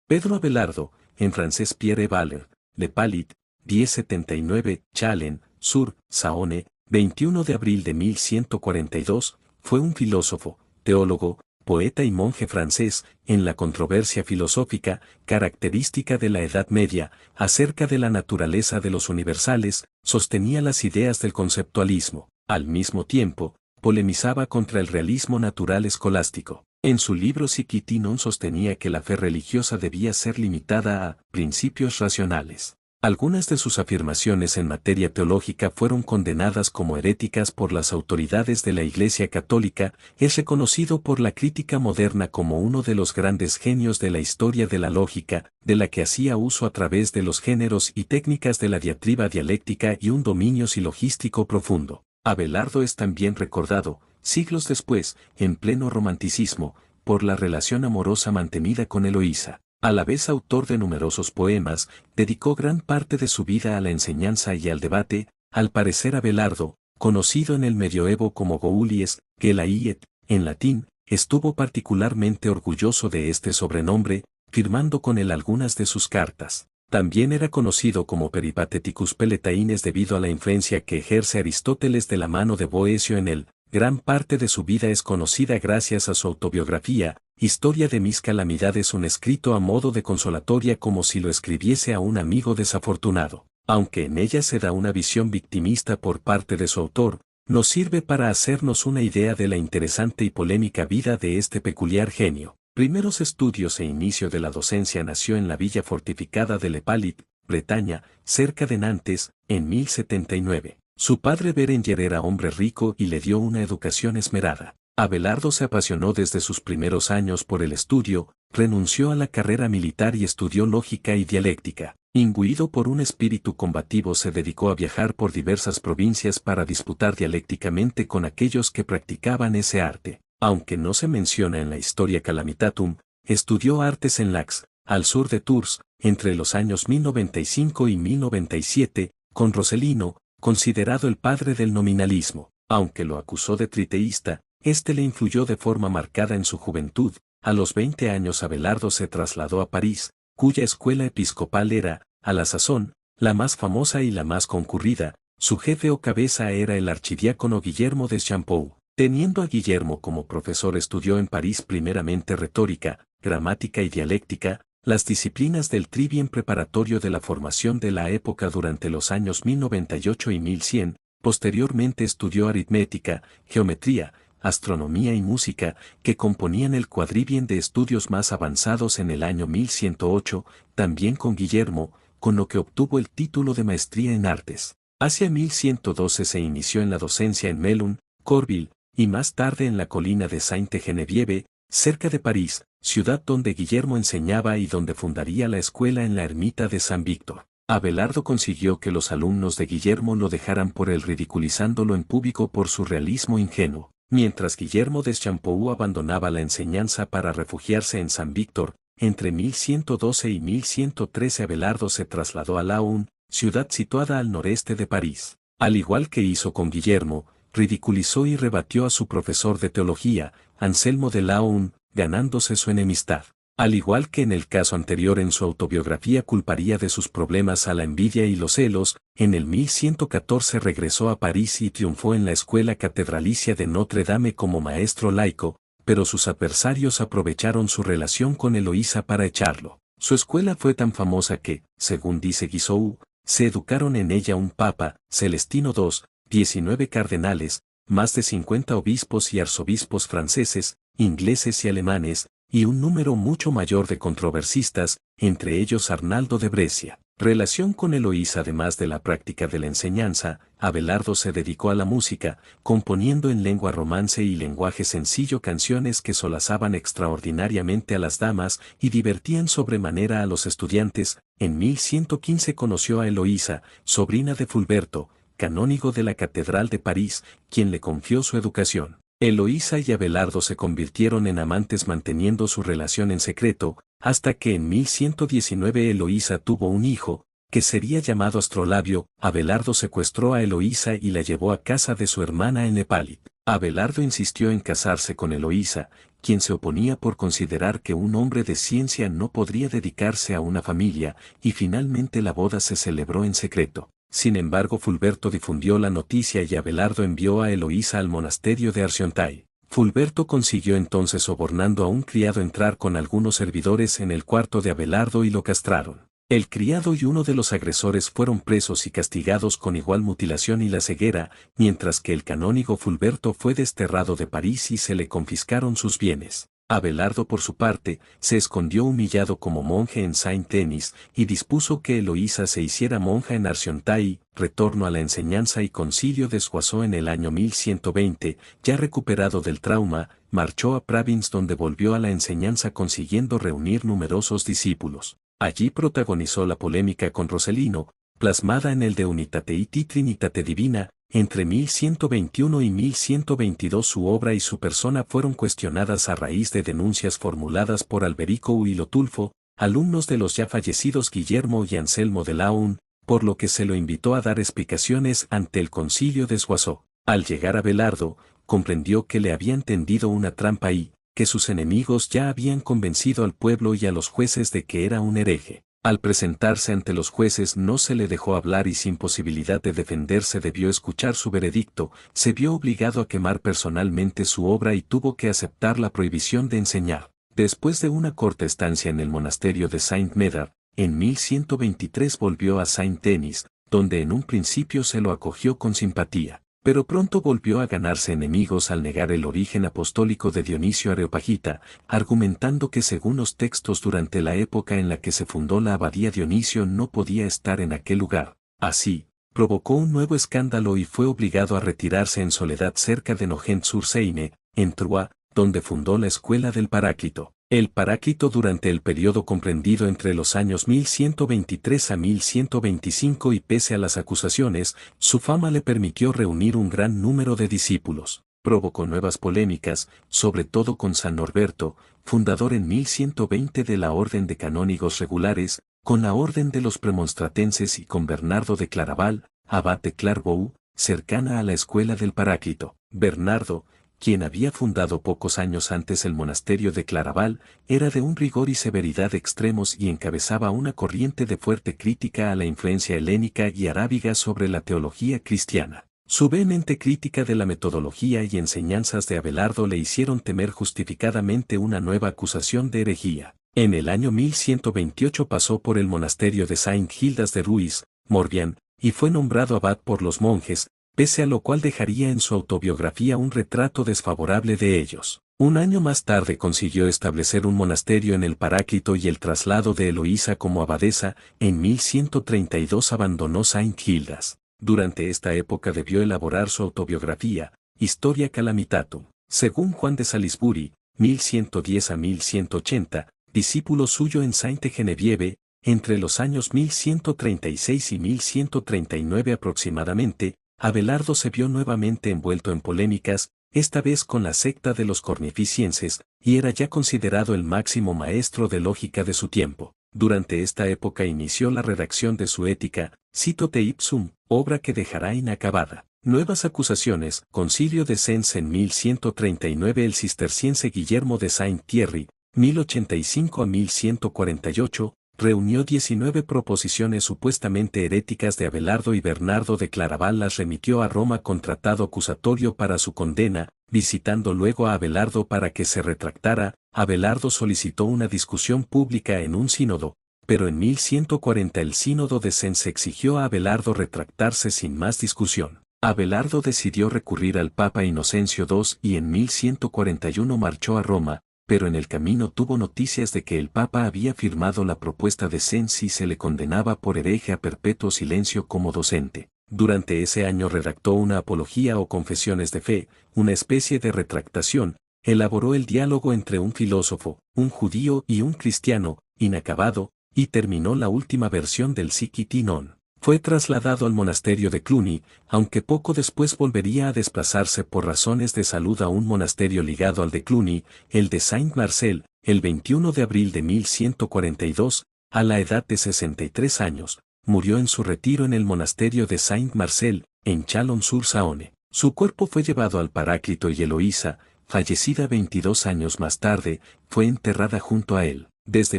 Pedro Abelardo, en francés Pierre Valer, Le Palit, 1079, Chalen, Sur, Saône, 21 de abril de 1142, fue un filósofo, teólogo, poeta y monje francés, en la controversia filosófica, característica de la Edad Media, acerca de la naturaleza de los universales, sostenía las ideas del conceptualismo. Al mismo tiempo, polemizaba contra el realismo natural escolástico. En su libro Siquiti non sostenía que la fe religiosa debía ser limitada a principios racionales. Algunas de sus afirmaciones en materia teológica fueron condenadas como heréticas por las autoridades de la Iglesia Católica. Es reconocido por la crítica moderna como uno de los grandes genios de la historia de la lógica, de la que hacía uso a través de los géneros y técnicas de la diatriba dialéctica y un dominio silogístico profundo. Abelardo es también recordado, siglos después, en pleno romanticismo, por la relación amorosa mantenida con Eloísa. A la vez autor de numerosos poemas, dedicó gran parte de su vida a la enseñanza y al debate. Al parecer Abelardo, conocido en el medioevo como Goulies, que la iet, en latín, estuvo particularmente orgulloso de este sobrenombre, firmando con él algunas de sus cartas. También era conocido como Peripateticus Peletaines debido a la influencia que ejerce Aristóteles de la mano de Boecio en él. Gran parte de su vida es conocida gracias a su autobiografía, Historia de mis calamidades, un escrito a modo de consolatoria como si lo escribiese a un amigo desafortunado. Aunque en ella se da una visión victimista por parte de su autor, nos sirve para hacernos una idea de la interesante y polémica vida de este peculiar genio. Primeros estudios e inicio de la docencia nació en la villa fortificada de Le Palit, Bretaña, cerca de Nantes, en 1079. Su padre Berenguer era hombre rico y le dio una educación esmerada. Abelardo se apasionó desde sus primeros años por el estudio, renunció a la carrera militar y estudió lógica y dialéctica. Imbuido por un espíritu combativo se dedicó a viajar por diversas provincias para disputar dialécticamente con aquellos que practicaban ese arte. Aunque no se menciona en la Historia Calamitatum, estudió artes en Lax, al sur de Tours, entre los años 1095 y 1097, con Roselino, considerado el padre del nominalismo. Aunque lo acusó de triteísta, este le influyó de forma marcada en su juventud. A los 20 años Abelardo se trasladó a París, cuya escuela episcopal era, a la sazón, la más famosa y la más concurrida. Su jefe o cabeza era el archidiácono Guillermo de Champeaux. Teniendo a Guillermo como profesor estudió en París primeramente retórica, gramática y dialéctica, las disciplinas del trivien preparatorio de la formación de la época durante los años 1098 y 1100, posteriormente estudió aritmética, geometría, astronomía y música, que componían el cuadrivien de estudios más avanzados en el año 1108, también con Guillermo, con lo que obtuvo el título de maestría en artes. Hacia 1112 se inició en la docencia en Melun, Corville, y más tarde en la colina de Sainte-Geneviève, cerca de París, ciudad donde Guillermo enseñaba y donde fundaría la escuela en la ermita de San Víctor. Abelardo consiguió que los alumnos de Guillermo lo dejaran por él ridiculizándolo en público por su realismo ingenuo. Mientras Guillermo de Champeaux abandonaba la enseñanza para refugiarse en San Víctor, entre 1112 y 1113 Abelardo se trasladó a Laon, ciudad situada al noreste de París. Al igual que hizo con Guillermo, ridiculizó y rebatió a su profesor de teología, Anselmo de Laon, ganándose su enemistad. Al igual que en el caso anterior en su autobiografía culparía de sus problemas a la envidia y los celos, en el 1114 regresó a París y triunfó en la escuela catedralicia de Notre Dame como maestro laico, pero sus adversarios aprovecharon su relación con Eloísa para echarlo. Su escuela fue tan famosa que, según dice Guizot, se educaron en ella un papa, Celestino II, 19 cardenales, más de 50 obispos y arzobispos franceses, ingleses y alemanes, y un número mucho mayor de controversistas, entre ellos Arnaldo de Brescia. Relación con Eloísa. Además de la práctica de la enseñanza, Abelardo se dedicó a la música, componiendo en lengua romance y lenguaje sencillo canciones que solazaban extraordinariamente a las damas y divertían sobremanera a los estudiantes. En 1115 conoció a Eloísa, sobrina de Fulberto, canónigo de la Catedral de París, quien le confió su educación. Eloísa y Abelardo se convirtieron en amantes manteniendo su relación en secreto, hasta que en 1119 Eloísa tuvo un hijo, que sería llamado Astrolabio. Abelardo secuestró a Eloísa y la llevó a casa de su hermana en Le Palit. Abelardo insistió en casarse con Eloísa, quien se oponía por considerar que un hombre de ciencia no podría dedicarse a una familia, y finalmente la boda se celebró en secreto. Sin embargo, Fulberto difundió la noticia y Abelardo envió a Eloísa al monasterio de Arciontay. Fulberto consiguió entonces, sobornando a un criado, entrar con algunos servidores en el cuarto de Abelardo y lo castraron. El criado y uno de los agresores fueron presos y castigados con igual mutilación y la ceguera, mientras que el canónigo Fulberto fue desterrado de París y se le confiscaron sus bienes. Abelardo, por su parte, se escondió humillado como monje en Saint-Denis y dispuso que Eloísa se hiciera monja en Arciontay. Retorno a la enseñanza y concilio de Soissons en el año 1120, ya recuperado del trauma, marchó a Provins, donde volvió a la enseñanza consiguiendo reunir numerosos discípulos. Allí protagonizó la polémica con Roselino, plasmada en el De Unitate et Trinitate Divina. Entre 1121 y 1122 su obra y su persona fueron cuestionadas a raíz de denuncias formuladas por Alberico Huilotulfo, alumnos de los ya fallecidos Guillermo y Anselmo de Laon, por lo que se lo invitó a dar explicaciones ante el concilio de Soissons. Al llegar Abelardo, comprendió que le habían tendido una trampa y que sus enemigos ya habían convencido al pueblo y a los jueces de que era un hereje. Al presentarse ante los jueces no se le dejó hablar y sin posibilidad de defenderse debió escuchar su veredicto, se vio obligado a quemar personalmente su obra y tuvo que aceptar la prohibición de enseñar. Después de una corta estancia en el monasterio de Saint-Médard, en 1123 volvió a Saint-Denis, donde en un principio se lo acogió con simpatía. Pero pronto volvió a ganarse enemigos al negar el origen apostólico de Dionisio Areopagita, argumentando que según los textos durante la época en la que se fundó la abadía Dionisio no podía estar en aquel lugar. Así, provocó un nuevo escándalo y fue obligado a retirarse en soledad cerca de Nogent-sur-Seine, en Troyes, donde fundó la Escuela del Paráclito. El Paráclito, durante el periodo comprendido entre los años 1123 a 1125 y pese a las acusaciones, su fama le permitió reunir un gran número de discípulos. Provocó nuevas polémicas, sobre todo con San Norberto, fundador en 1120 de la Orden de Canónigos Regulares, con la Orden de los Premonstratenses y con Bernardo de Claraval, abad de Clairvaux, cercana a la Escuela del Paráclito. Bernardo, quien había fundado pocos años antes el monasterio de Claraval, era de un rigor y severidad extremos y encabezaba una corriente de fuerte crítica a la influencia helénica y arábiga sobre la teología cristiana. Su vehemente crítica de la metodología y enseñanzas de Abelardo le hicieron temer justificadamente una nueva acusación de herejía. En el año 1128 pasó por el monasterio de Saint-Gildas de Ruiz, Morbihan, y fue nombrado abad por los monjes, pese a lo cual dejaría en su autobiografía un retrato desfavorable de ellos. Un año más tarde consiguió establecer un monasterio en el Paráclito y el traslado de Eloísa como abadesa. En 1132 abandonó Saint-Gildas. Durante esta época debió elaborar su autobiografía, Historia Calamitatum. Según Juan de Salisbury, 1110 a 1180, discípulo suyo en Sainte-Geneviève, entre los años 1136 y 1139 aproximadamente, Abelardo se vio nuevamente envuelto en polémicas, esta vez con la secta de los cornificienses, y era ya considerado el máximo maestro de lógica de su tiempo. Durante esta época inició la redacción de su Ética, Citote Ipsum, obra que dejará inacabada. Nuevas acusaciones, Concilio de Sens en 1139. El cisterciense Guillermo de Saint-Thierry, 1085 a 1148, reunió 19 proposiciones supuestamente heréticas de Abelardo y Bernardo de Claraval las remitió a Roma con tratado acusatorio para su condena, visitando luego a Abelardo para que se retractara. Abelardo solicitó una discusión pública en un sínodo, pero en 1140 el sínodo de Sens exigió a Abelardo retractarse sin más discusión. Abelardo decidió recurrir al Papa Inocencio II y en 1141 marchó a Roma, pero en el camino tuvo noticias de que el Papa había firmado la propuesta de Sens y se le condenaba por hereje a perpetuo silencio como docente. Durante ese año redactó una apología o confesiones de fe, una especie de retractación, elaboró el diálogo entre un filósofo, un judío y un cristiano, inacabado, y terminó la última versión del Sic et non. Fue trasladado al monasterio de Cluny, aunque poco después volvería a desplazarse por razones de salud a un monasterio ligado al de Cluny, el de Saint-Marcel, el 21 de abril de 1142, a la edad de 63 años, murió en su retiro en el monasterio de Saint-Marcel, en Chalon-sur-Saône. Su cuerpo fue llevado al Paráclito y Eloísa, fallecida 22 años más tarde, fue enterrada junto a él. Desde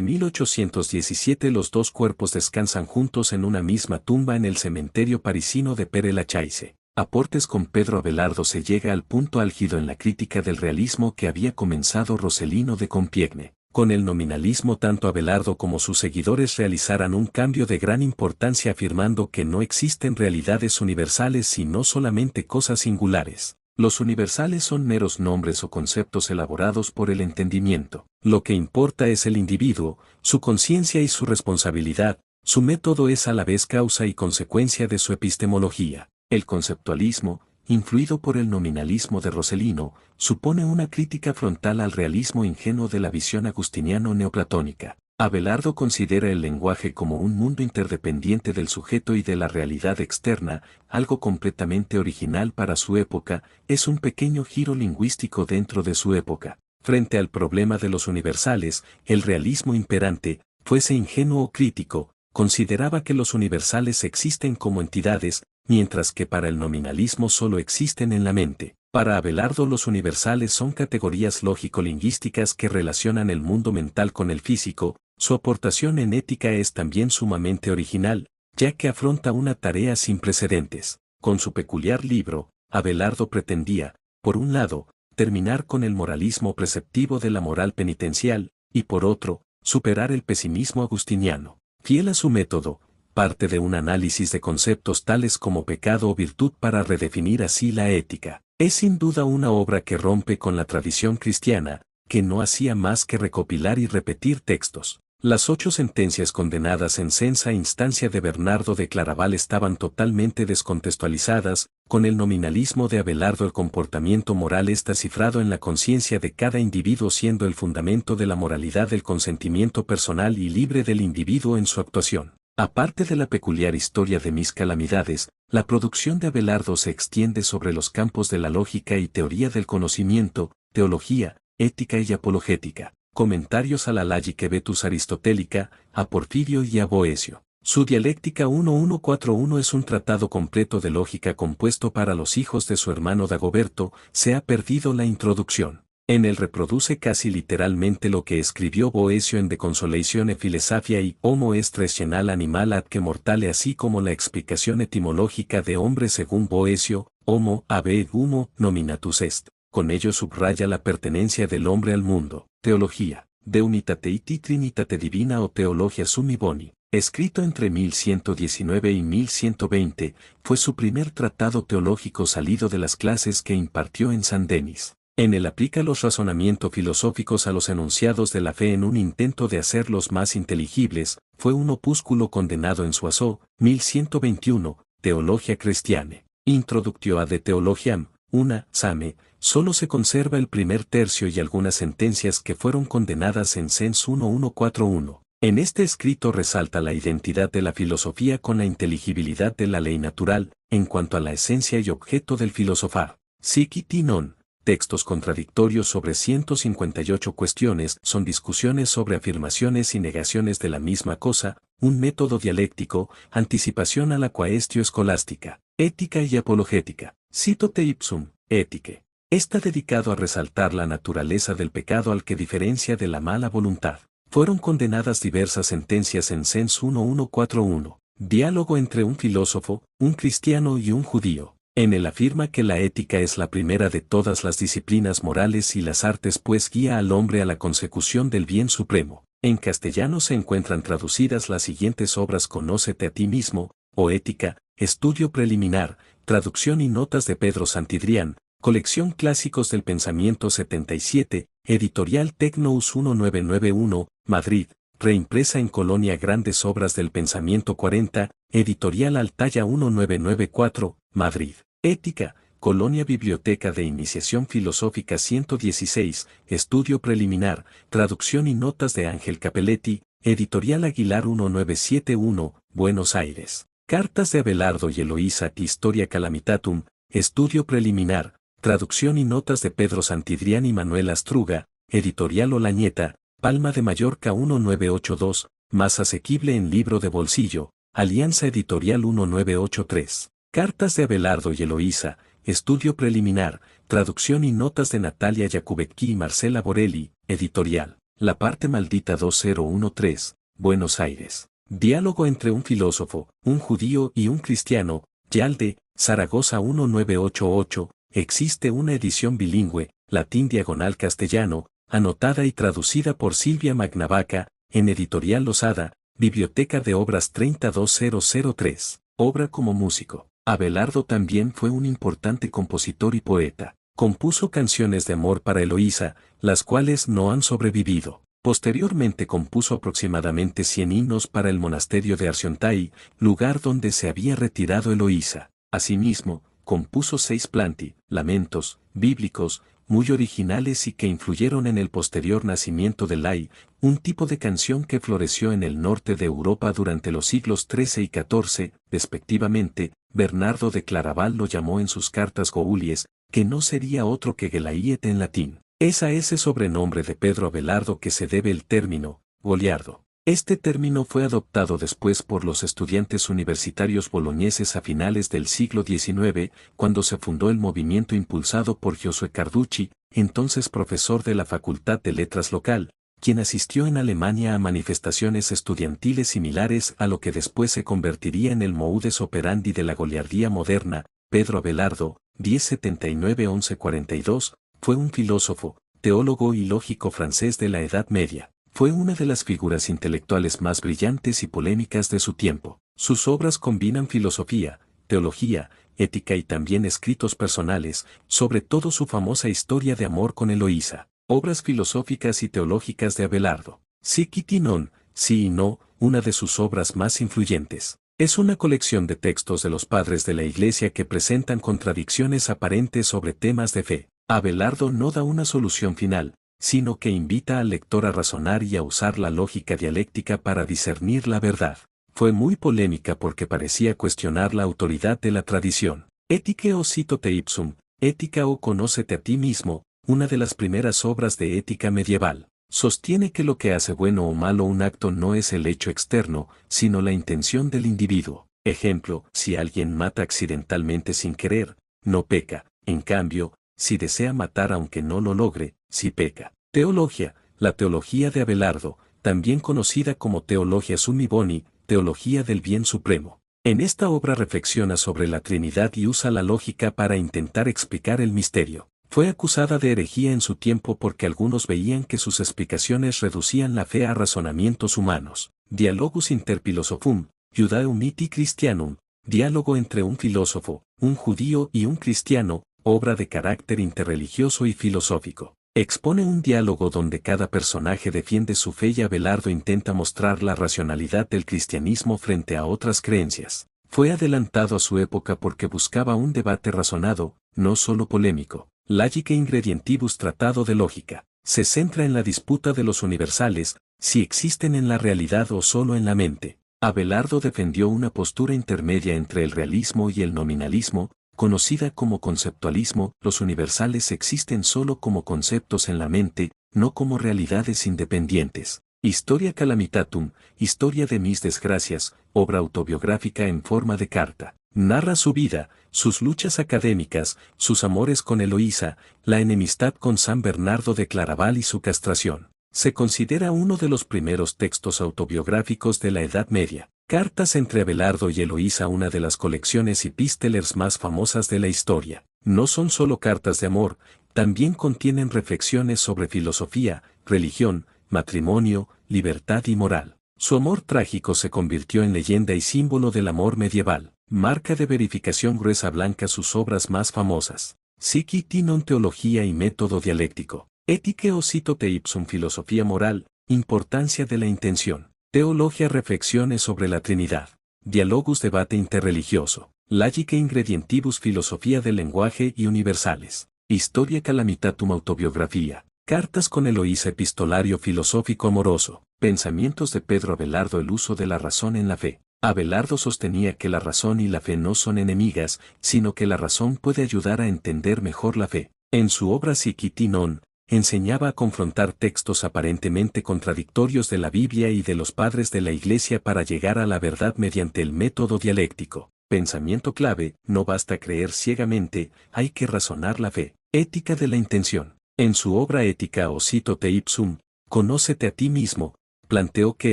1817 los dos cuerpos descansan juntos en una misma tumba en el cementerio parisino de Père-Lachaise. Aportes con Pedro Abelardo. Se llega al punto álgido en la crítica del realismo que había comenzado Rossellino de Compiègne. Con el nominalismo tanto Abelardo como sus seguidores realizaran un cambio de gran importancia afirmando que no existen realidades universales sino solamente cosas singulares. Los universales son meros nombres o conceptos elaborados por el entendimiento. Lo que importa es el individuo, su conciencia y su responsabilidad. Su método es a la vez causa y consecuencia de su epistemología. El conceptualismo, influido por el nominalismo de Rossellino, supone una crítica frontal al realismo ingenuo de la visión agustiniano-neoplatónica. Abelardo considera el lenguaje como un mundo interdependiente del sujeto y de la realidad externa, algo completamente original para su época, es un pequeño giro lingüístico dentro de su época. Frente al problema de los universales, el realismo imperante, fuese ingenuo o crítico, consideraba que los universales existen como entidades, mientras que para el nominalismo solo existen en la mente. Para Abelardo los universales son categorías lógico-lingüísticas que relacionan el mundo mental con el físico. Su aportación en ética es también sumamente original, ya que afronta una tarea sin precedentes. Con su peculiar libro, Abelardo pretendía, por un lado, terminar con el moralismo preceptivo de la moral penitencial, y por otro, superar el pesimismo agustiniano. Fiel a su método, parte de un análisis de conceptos tales como pecado o virtud para redefinir así la ética. Es sin duda una obra que rompe con la tradición cristiana, que no hacía más que recopilar y repetir textos. Las 8 sentencias condenadas en censa instancia de Bernardo de Claraval estaban totalmente descontextualizadas. Con el nominalismo de Abelardo el comportamiento moral está cifrado en la conciencia de cada individuo siendo el fundamento de la moralidad el consentimiento personal y libre del individuo en su actuación. Aparte de la peculiar historia de mis calamidades, la producción de Abelardo se extiende sobre los campos de la lógica y teoría del conocimiento, teología, ética y apologética. Comentarios a la Logique Vetus Aristotélica, a Porfirio y a Boecio. Su Dialéctica 1141 es un tratado completo de lógica compuesto para los hijos de su hermano Dagoberto. Se ha perdido la introducción. En él reproduce casi literalmente lo que escribió Boecio en De Consolatione Philosophiae y Homo est rational animal ad que mortale, así como la explicación etimológica de hombre según Boecio, Homo ab humo nominatus est. Con ello subraya la pertenencia del hombre al mundo. Teología, de Unitate iti Trinitate Divina o Teologia Summi Boni, escrito entre 1119 y 1120, fue su primer tratado teológico salido de las clases que impartió en San Denis. En él aplica los razonamientos filosóficos a los enunciados de la fe en un intento de hacerlos más inteligibles. Fue un opúsculo condenado en su aso, 1121, Teologia Christiane. Introductio a de Theologiam, una, Same, solo se conserva el primer tercio y algunas sentencias que fueron condenadas en Sens 1141. En este escrito resalta la identidad de la filosofía con la inteligibilidad de la ley natural, en cuanto a la esencia y objeto del filosofar. Sic iti non. Textos contradictorios sobre 158 cuestiones son discusiones sobre afirmaciones y negaciones de la misma cosa, un método dialéctico, anticipación a la quaestio escolástica, ética y apologética. Citote ipsum, étique. Está dedicado a resaltar la naturaleza del pecado al que diferencia de la mala voluntad. Fueron condenadas diversas sentencias en Sens 1141. Diálogo entre un filósofo, un cristiano y un judío. En él afirma que la ética es la primera de todas las disciplinas morales y las artes pues guía al hombre a la consecución del bien supremo. En castellano se encuentran traducidas las siguientes obras: Conócete a ti mismo, o Ética, Estudio Preliminar, Traducción y Notas de Pedro Santidrián, Colección Clásicos del Pensamiento 77, Editorial Tecnous 1991, Madrid, reimpresa en Colonia. Grandes Obras del Pensamiento 40, Editorial Altaya 1994, Madrid. Ética, Colonia Biblioteca de Iniciación Filosófica 116, Estudio Preliminar, Traducción y Notas de Ángel Capelletti, Editorial Aguilar 1971, Buenos Aires. Cartas de Abelardo y Eloísa, Historia Calamitatum, Estudio Preliminar, Traducción y Notas de Pedro Santidrián y Manuel Astruga, Editorial Olañeta, Palma de Mallorca 1982, más asequible en libro de bolsillo, Alianza Editorial 1983. Cartas de Abelardo y Eloísa, estudio preliminar, traducción y notas de Natalia Jacubecki y Marcela Borelli, editorial. La parte maldita 2013, Buenos Aires. Diálogo entre un filósofo, un judío y un cristiano, Yalde, Zaragoza 1988, existe una edición bilingüe, latín/castellano, anotada y traducida por Silvia Magnavaca, en Editorial Losada, Biblioteca de Obras 32003. Obra como músico. Abelardo también fue un importante compositor y poeta. Compuso canciones de amor para Eloísa, las cuales no han sobrevivido. Posteriormente compuso aproximadamente 100 himnos para el monasterio de Arciontay, lugar donde se había retirado Eloísa. Asimismo, compuso 6 planti, lamentos, bíblicos, muy originales y que influyeron en el posterior nacimiento del lay, un tipo de canción que floreció en el norte de Europa durante los siglos XIII y XIV, respectivamente. Bernardo de Claraval lo llamó en sus cartas Goulies, que no sería otro que Gelaiet en latín. Es a ese sobrenombre de Pedro Abelardo que se debe el término, Goliardo. Este término fue adoptado después por los estudiantes universitarios boloñeses a finales del siglo XIX, cuando se fundó el movimiento impulsado por Giosuè Carducci, entonces profesor de la Facultad de Letras local, quien asistió en Alemania a manifestaciones estudiantiles similares a lo que después se convertiría en el modus operandi de la goliardía moderna. Pedro Abelardo, 1079-1142, fue un filósofo, teólogo y lógico francés de la Edad Media. Fue una de las figuras intelectuales más brillantes y polémicas de su tiempo. Sus obras combinan filosofía, teología, ética y también escritos personales, sobre todo su famosa historia de amor con Eloísa. Obras filosóficas y teológicas de Abelardo. Sic et non, sí y no, una de sus obras más influyentes. Es una colección de textos de los padres de la Iglesia que presentan contradicciones aparentes sobre temas de fe. Abelardo no da una solución final, sino que invita al lector a razonar y a usar la lógica dialéctica para discernir la verdad. Fue muy polémica porque parecía cuestionar la autoridad de la tradición. Ethicae o citote ipsum, Ética o conócete a ti mismo, una de las primeras obras de ética medieval. Sostiene que lo que hace bueno o malo un acto no es el hecho externo, sino la intención del individuo. Ejemplo, si alguien mata accidentalmente sin querer, no peca. En cambio, si desea matar aunque no lo logre, sí peca. Teología, la teología de Abelardo, también conocida como Teologia Summi Boni, teología del bien supremo. En esta obra reflexiona sobre la Trinidad y usa la lógica para intentar explicar el misterio. Fue acusada de herejía en su tiempo porque algunos veían que sus explicaciones reducían la fe a razonamientos humanos. Dialogus inter philosophum, Judaeum et Christianum, diálogo entre un filósofo, un judío y un cristiano, obra de carácter interreligioso y filosófico. Expone un diálogo donde cada personaje defiende su fe y Abelardo intenta mostrar la racionalidad del cristianismo frente a otras creencias. Fue adelantado a su época porque buscaba un debate razonado, no solo polémico. Logica Ingredientibus Tratado de Lógica. Se centra en la disputa de los universales, si existen en la realidad o solo en la mente. Abelardo defendió una postura intermedia entre el realismo y el nominalismo, conocida como conceptualismo. Los universales existen solo como conceptos en la mente, no como realidades independientes. Historia Calamitatum, Historia de mis desgracias, obra autobiográfica en forma de carta. Narra su vida, sus luchas académicas, sus amores con Eloísa, la enemistad con San Bernardo de Claraval y su castración. Se considera uno de los primeros textos autobiográficos de la Edad Media. Cartas entre Abelardo y Eloísa, una de las colecciones epístelers más famosas de la historia. No son solo cartas de amor, también contienen reflexiones sobre filosofía, religión, matrimonio, libertad y moral. Su amor trágico se convirtió en leyenda y símbolo del amor medieval. Marca de verificación gruesa blanca sus obras más famosas. Sic et non teología y método dialéctico. Ethicae o citote ipsum filosofía moral, importancia de la intención. Teología reflexiones sobre la Trinidad. Dialogus debate interreligioso. Logica Ingredientibus filosofía del lenguaje y universales. Historia Calamitatum autobiografía. Cartas con Eloísa epistolario filosófico amoroso. Pensamientos de Pedro Abelardo el uso de la razón en la fe. Abelardo sostenía que la razón y la fe no son enemigas, sino que la razón puede ayudar a entender mejor la fe. En su obra Sic et non, enseñaba a confrontar textos aparentemente contradictorios de la Biblia y de los padres de la Iglesia para llegar a la verdad mediante el método dialéctico. Pensamiento clave: no basta creer ciegamente, hay que razonar la fe. Ética de la intención. En su obra Ética o Cito te ipsum, Conócete a ti mismo, planteó que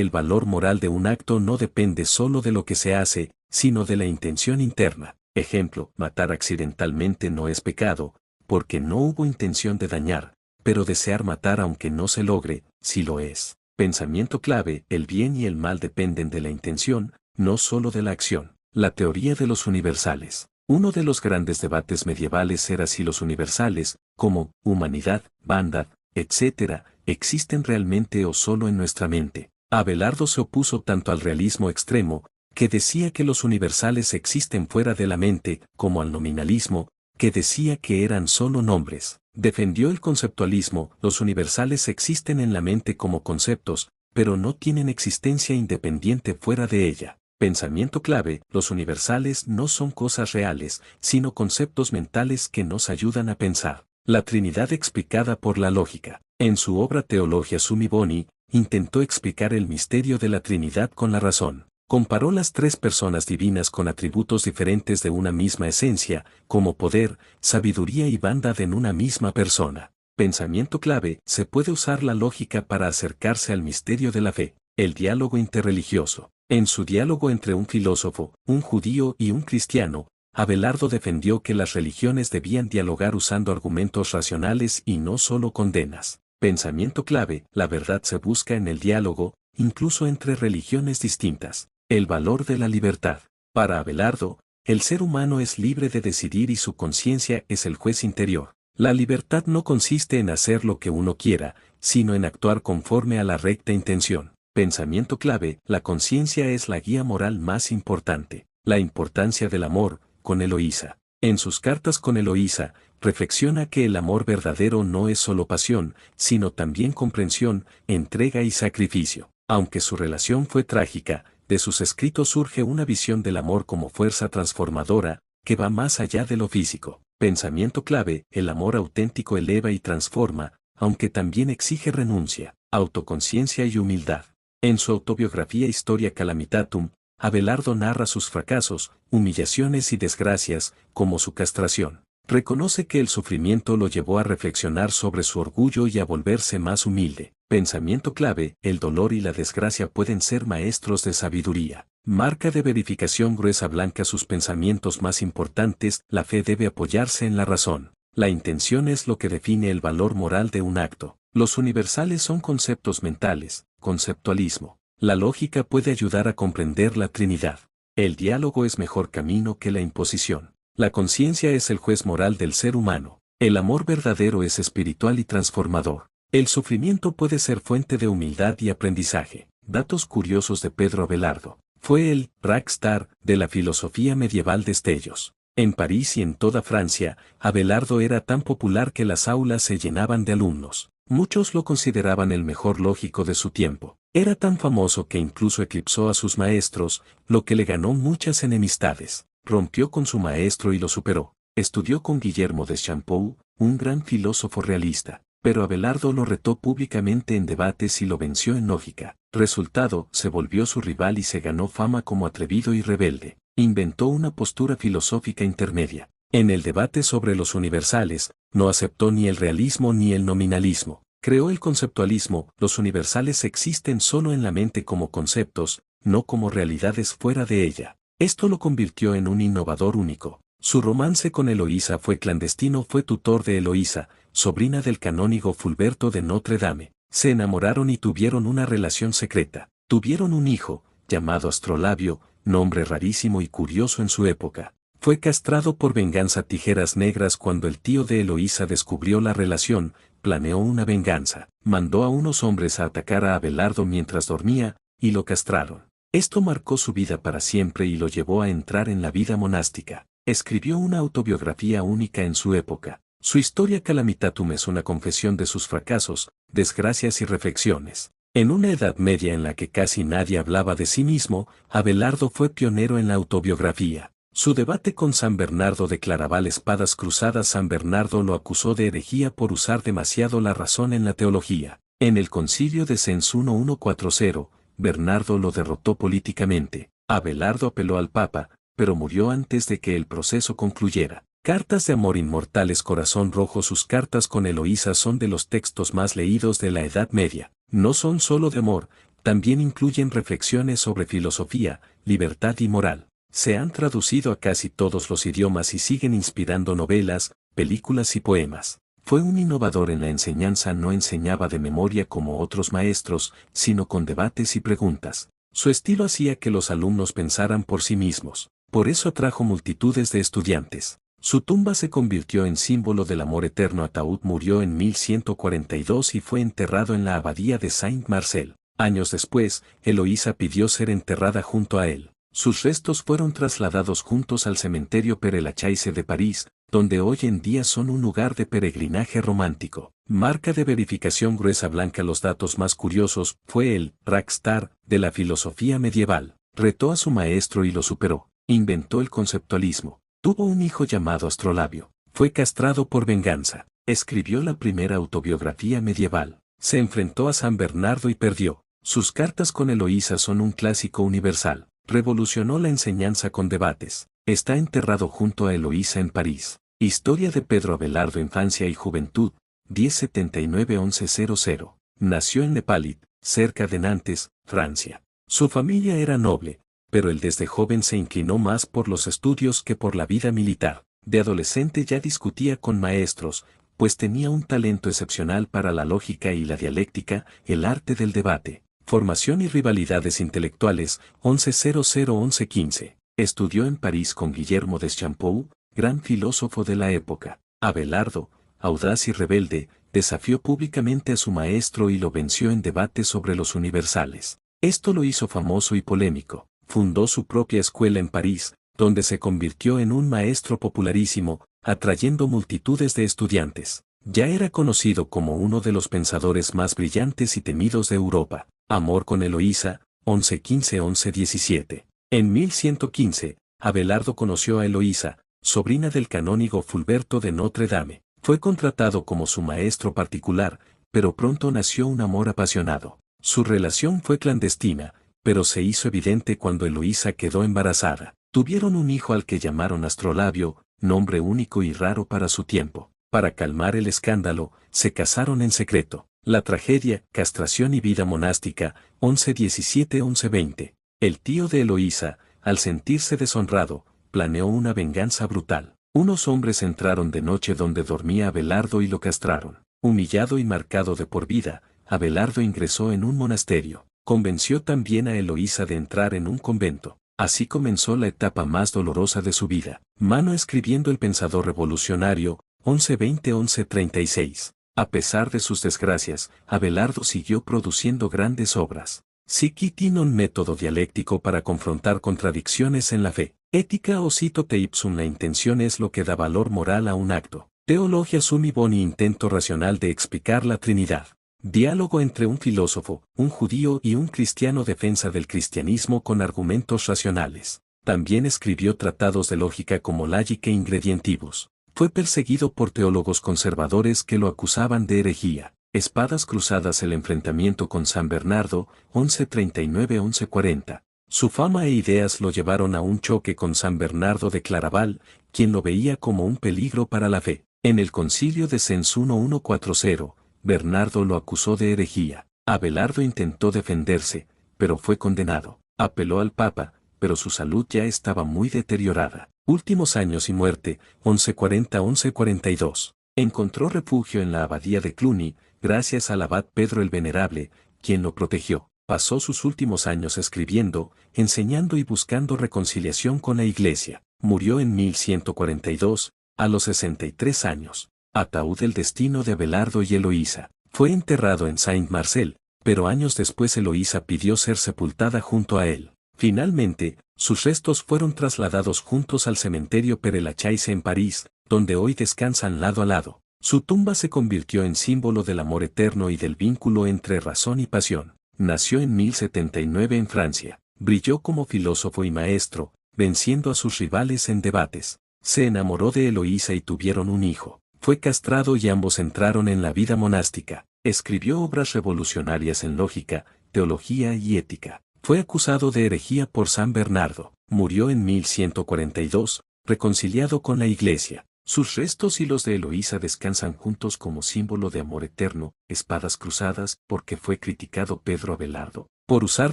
el valor moral de un acto no depende solo de lo que se hace, sino de la intención interna. Ejemplo: matar accidentalmente no es pecado, porque no hubo intención de dañar, pero desear matar aunque no se logre, sí lo es. Pensamiento clave: el bien y el mal dependen de la intención, no solo de la acción. La teoría de los universales. Uno de los grandes debates medievales era si los universales, como humanidad, bondad, etc., existen realmente o solo en nuestra mente. Abelardo se opuso tanto al realismo extremo, que decía que los universales existen fuera de la mente, como al nominalismo, que decía que eran solo nombres. Defendió el conceptualismo: los universales existen en la mente como conceptos, pero no tienen existencia independiente fuera de ella. Pensamiento clave: los universales no son cosas reales, sino conceptos mentales que nos ayudan a pensar. La Trinidad explicada por la lógica. En su obra Theologia Summi Boni, intentó explicar el misterio de la Trinidad con la razón. Comparó las tres personas divinas con atributos diferentes de una misma esencia, como poder, sabiduría y bondad en una misma persona. Pensamiento clave: se puede usar la lógica para acercarse al misterio de la fe. El diálogo interreligioso. En su diálogo entre un filósofo, un judío y un cristiano, Abelardo defendió que las religiones debían dialogar usando argumentos racionales y no solo condenas. Pensamiento clave: la verdad se busca en el diálogo, incluso entre religiones distintas. El valor de la libertad. Para Abelardo, el ser humano es libre de decidir y su conciencia es el juez interior. La libertad no consiste en hacer lo que uno quiera, sino en actuar conforme a la recta intención. Pensamiento clave: la conciencia es la guía moral más importante. La importancia del amor, con Eloísa. En sus cartas con Eloísa, reflexiona que el amor verdadero no es solo pasión, sino también comprensión, entrega y sacrificio. Aunque su relación fue trágica, de sus escritos surge una visión del amor como fuerza transformadora, que va más allá de lo físico. Pensamiento clave: el amor auténtico eleva y transforma, aunque también exige renuncia, autoconciencia y humildad. En su autobiografía Historia Calamitatum, Abelardo narra sus fracasos, humillaciones y desgracias, como su castración. Reconoce que el sufrimiento lo llevó a reflexionar sobre su orgullo y a volverse más humilde. Pensamiento clave: el dolor y la desgracia pueden ser maestros de sabiduría. Marca de verificación gruesa blanca sus pensamientos más importantes: la fe debe apoyarse en la razón. La intención es lo que define el valor moral de un acto. Los universales son conceptos mentales, conceptualismo. La lógica puede ayudar a comprender la Trinidad. El diálogo es mejor camino que la imposición. La conciencia es el juez moral del ser humano. El amor verdadero es espiritual y transformador. El sufrimiento puede ser fuente de humildad y aprendizaje. Datos curiosos de Pedro Abelardo. Fue el rockstar de la filosofía medieval destellos. En París y en toda Francia, Abelardo era tan popular que las aulas se llenaban de alumnos. Muchos lo consideraban el mejor lógico de su tiempo. Era tan famoso que incluso eclipsó a sus maestros, lo que le ganó muchas enemistades. Rompió con su maestro y lo superó. Estudió con Guillermo de Champeaux, un gran filósofo realista, pero Abelardo lo retó públicamente en debates y lo venció en lógica. Resultado: se volvió su rival y se ganó fama como atrevido y rebelde. Inventó una postura filosófica intermedia. En el debate sobre los universales, no aceptó ni el realismo ni el nominalismo. Creó el conceptualismo: los universales existen solo en la mente como conceptos, no como realidades fuera de ella. Esto lo convirtió en un innovador único. Su romance con Eloísa fue clandestino. Fue tutor de Eloísa, sobrina del canónigo Fulberto de Notre Dame. Se enamoraron y tuvieron una relación secreta. Tuvieron un hijo, llamado Astrolabio, nombre rarísimo y curioso en su época. Fue castrado por venganza Tijeras Negras cuando el tío de Eloísa descubrió la relación. Planeó una venganza. Mandó a unos hombres a atacar a Abelardo mientras dormía, y lo castraron. Esto marcó su vida para siempre y lo llevó a entrar en la vida monástica. Escribió una autobiografía única en su época. Su Historia Calamitatum es una confesión de sus fracasos, desgracias y reflexiones. En una Edad Media en la que casi nadie hablaba de sí mismo, Abelardo fue pionero en la autobiografía. Su debate con San Bernardo de Claraval, espadas cruzadas. San Bernardo lo acusó de herejía por usar demasiado la razón en la teología. En el concilio de Sens 1140, Bernardo lo derrotó políticamente. Abelardo apeló al Papa, pero murió antes de que el proceso concluyera. Cartas de amor inmortales. Corazón rojo. Sus cartas con Eloísa son de los textos más leídos de la Edad Media. No son solo de amor, también incluyen reflexiones sobre filosofía, libertad y moral. Se han traducido a casi todos los idiomas y siguen inspirando novelas, películas y poemas. Fue un innovador en la enseñanza. No enseñaba de memoria como otros maestros, sino con debates y preguntas. Su estilo hacía que los alumnos pensaran por sí mismos. Por eso atrajo multitudes de estudiantes. Su tumba se convirtió en símbolo del amor eterno. Ataúd. Murió en 1142 y fue enterrado en la abadía de Saint-Marcel. Años después, Eloísa pidió ser enterrada junto a él. Sus restos fueron trasladados juntos al cementerio Père-Lachaise de París, donde hoy en día son un lugar de peregrinaje romántico. Marca de verificación gruesa blanca. Los datos más curiosos. Fue el rockstar de la filosofía medieval. Retó a su maestro y lo superó. Inventó el conceptualismo. Tuvo un hijo llamado Astrolabio. Fue castrado por venganza. Escribió la primera autobiografía medieval. Se enfrentó a San Bernardo y perdió. Sus cartas con Eloísa son un clásico universal. Revolucionó la enseñanza con debates. Está enterrado junto a Eloísa en París. Historia de Pedro Abelardo. Infancia y juventud. 1079-1100. Nació en Le Palit, cerca de Nantes, Francia. Su familia era noble, pero él desde joven se inclinó más por los estudios que por la vida militar. De adolescente ya discutía con maestros, pues tenía un talento excepcional para la lógica y la dialéctica, el arte del debate. Formación y rivalidades intelectuales. 1100-1115. Estudió en París con Guillermo de Champeaux, gran filósofo de la época. Abelardo, audaz y rebelde, desafió públicamente a su maestro y lo venció en debates sobre los universales. Esto lo hizo famoso y polémico. Fundó su propia escuela en París, donde se convirtió en un maestro popularísimo, atrayendo multitudes de estudiantes. Ya era conocido como uno de los pensadores más brillantes y temidos de Europa. Amor con Eloísa. 1115-1117. En 1115, Abelardo conoció a Eloísa, sobrina del canónigo Fulberto de Notre Dame. Fue contratado como su maestro particular, pero pronto nació un amor apasionado. Su relación fue clandestina, pero se hizo evidente cuando Eloísa quedó embarazada. Tuvieron un hijo al que llamaron Astrolabio, nombre único y raro para su tiempo. Para calmar el escándalo, se casaron en secreto. La tragedia, castración y vida monástica. 1117-1120. El tío de Eloísa, al sentirse deshonrado, planeó una venganza brutal. Unos hombres entraron de noche donde dormía Abelardo y lo castraron. Humillado y marcado de por vida, Abelardo ingresó en un monasterio. Convenció también a Eloísa de entrar en un convento. Así comenzó la etapa más dolorosa de su vida. Mano escribiendo el pensador revolucionario. 1120-1136. A pesar de sus desgracias, Abelardo siguió produciendo grandes obras. Sic tiene un método dialéctico para confrontar contradicciones en la fe. Ética o cito te ipsum. La intención es lo que da valor moral a un acto. Teologia summi boni. Intento racional de explicar la Trinidad. Diálogo entre un filósofo, un judío y un cristiano. Defensa del cristianismo con argumentos racionales. También escribió tratados de lógica como Logica Ingredientibus. Fue perseguido por teólogos conservadores que lo acusaban de herejía. Espadas cruzadas. El enfrentamiento con San Bernardo. 1139-1140. Su fama e ideas lo llevaron a un choque con San Bernardo de Claraval, quien lo veía como un peligro para la fe. En el concilio de Sens 1140, Bernardo lo acusó de herejía. Abelardo intentó defenderse, pero fue condenado. Apeló al Papa, pero su salud ya estaba muy deteriorada. Últimos años y muerte. 1140-1142. Encontró refugio en la abadía de Cluny, gracias al abad Pedro el Venerable, quien lo protegió. Pasó sus últimos años escribiendo, enseñando y buscando reconciliación con la Iglesia. Murió en 1142, a los 63 años. Ataúd. El destino de Abelardo y Eloísa. Fue enterrado en Saint-Marcel, pero años después Eloísa pidió ser sepultada junto a él. Finalmente, sus restos fueron trasladados juntos al cementerio Père-Lachaise en París, donde hoy descansan lado a lado. Su tumba se convirtió en símbolo del amor eterno y del vínculo entre razón y pasión. Nació en 1079 en Francia. Brilló como filósofo y maestro, venciendo a sus rivales en debates. Se enamoró de Eloísa y tuvieron un hijo. Fue castrado y ambos entraron en la vida monástica. Escribió obras revolucionarias en lógica, teología y ética. Fue acusado de herejía por San Bernardo. murió en 1142, reconciliado con la Iglesia. Sus restos y los de Eloísa descansan juntos como símbolo de amor eterno, espadas cruzadas, porque fue criticado Pedro Abelardo por usar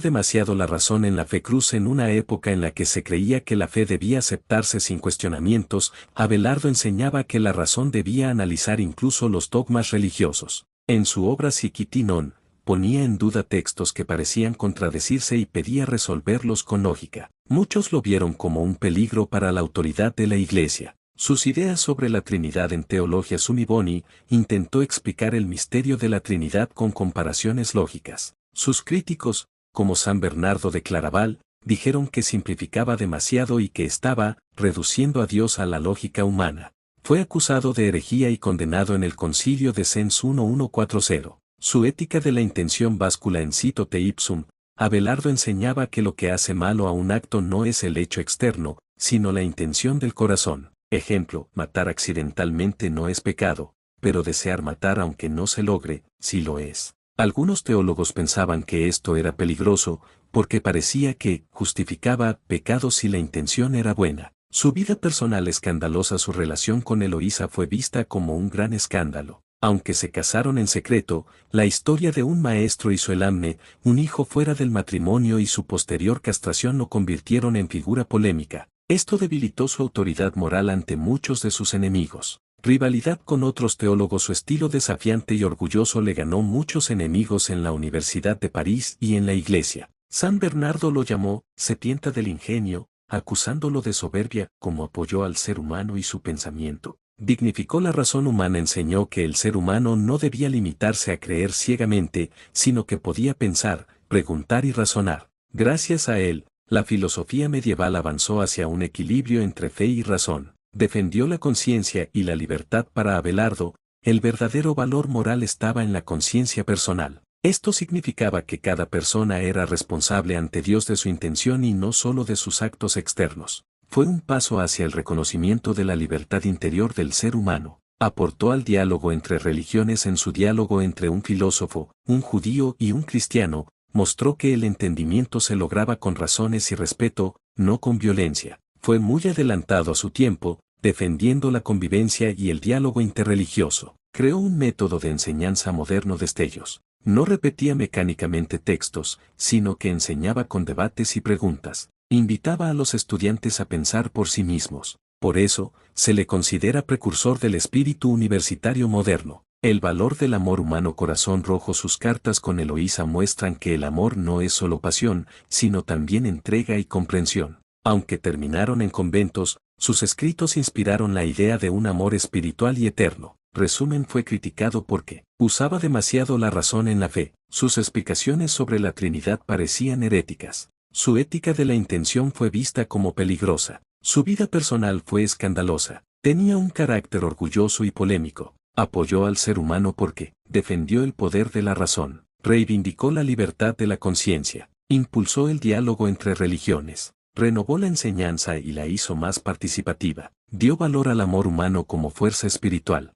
demasiado la razón en la fe cruz en una época en la que se creía que la fe debía aceptarse sin cuestionamientos. Abelardo enseñaba que la razón debía analizar incluso los dogmas religiosos. En su obra Psiquitinón, ponía en duda textos que parecían contradecirse y pedía resolverlos con lógica. Muchos lo vieron como un peligro para la autoridad de la Iglesia. Sus ideas sobre la Trinidad en Teologia Summi Boni intentó explicar el misterio de la Trinidad con comparaciones lógicas. Sus críticos, como San Bernardo de Claraval, dijeron que simplificaba demasiado y que estaba reduciendo a Dios a la lógica humana. Fue acusado de herejía y condenado en el Concilio de Sens 1140. Su ética de la intención báscula en cito te ipsum, Abelardo enseñaba que lo que hace malo a un acto no es el hecho externo, sino la intención del corazón. Ejemplo, matar accidentalmente no es pecado, pero desear matar aunque no se logre, sí lo es. Algunos teólogos pensaban que esto era peligroso, porque parecía que justificaba pecados si la intención era buena. Su vida personal escandalosa, su relación con Eloísa fue vista como un gran escándalo. Aunque se casaron en secreto, la historia de un maestro y su Elamne, un hijo fuera del matrimonio y su posterior castración lo convirtieron en figura polémica. Esto debilitó su autoridad moral ante muchos de sus enemigos. Rivalidad con otros teólogos. Su estilo desafiante y orgulloso le ganó muchos enemigos en la Universidad de París y en la Iglesia. San Bernardo lo llamó serpiente del ingenio, acusándolo de soberbia. Como apoyó al ser humano y su pensamiento, dignificó la razón humana. Enseñó que el ser humano no debía limitarse a creer ciegamente, sino que podía pensar, preguntar y razonar. Gracias a él, la filosofía medieval avanzó hacia un equilibrio entre fe y razón. Defendió la conciencia y la libertad. Para Abelardo, el verdadero valor moral estaba en la conciencia personal. Esto significaba que cada persona era responsable ante Dios de su intención y no solo de sus actos externos. Fue un paso hacia el reconocimiento de la libertad interior del ser humano. Aportó al diálogo entre religiones. En su diálogo entre un filósofo, un judío y un cristiano, mostró que el entendimiento se lograba con razones y respeto, no con violencia. Fue muy adelantado a su tiempo, defendiendo la convivencia y el diálogo interreligioso. Creó un método de enseñanza moderno. Destellos. No repetía mecánicamente textos, sino que enseñaba con debates y preguntas. Invitaba a los estudiantes a pensar por sí mismos. Por eso, se le considera precursor del espíritu universitario moderno. El valor del amor humano. Corazón rojo. Sus cartas con Eloísa muestran que el amor no es solo pasión, sino también entrega y comprensión. Aunque terminaron en conventos, sus escritos inspiraron la idea de un amor espiritual y eterno. Resumen: fue criticado porque usaba demasiado la razón en la fe. Sus explicaciones sobre la Trinidad parecían heréticas. Su ética de la intención fue vista como peligrosa. Su vida personal fue escandalosa. Tenía un carácter orgulloso y polémico. Apoyó al ser humano porque defendió el poder de la razón. Reivindicó la libertad de la conciencia. Impulsó el diálogo entre religiones. Renovó la enseñanza y la hizo más participativa. Dio valor al amor humano como fuerza espiritual.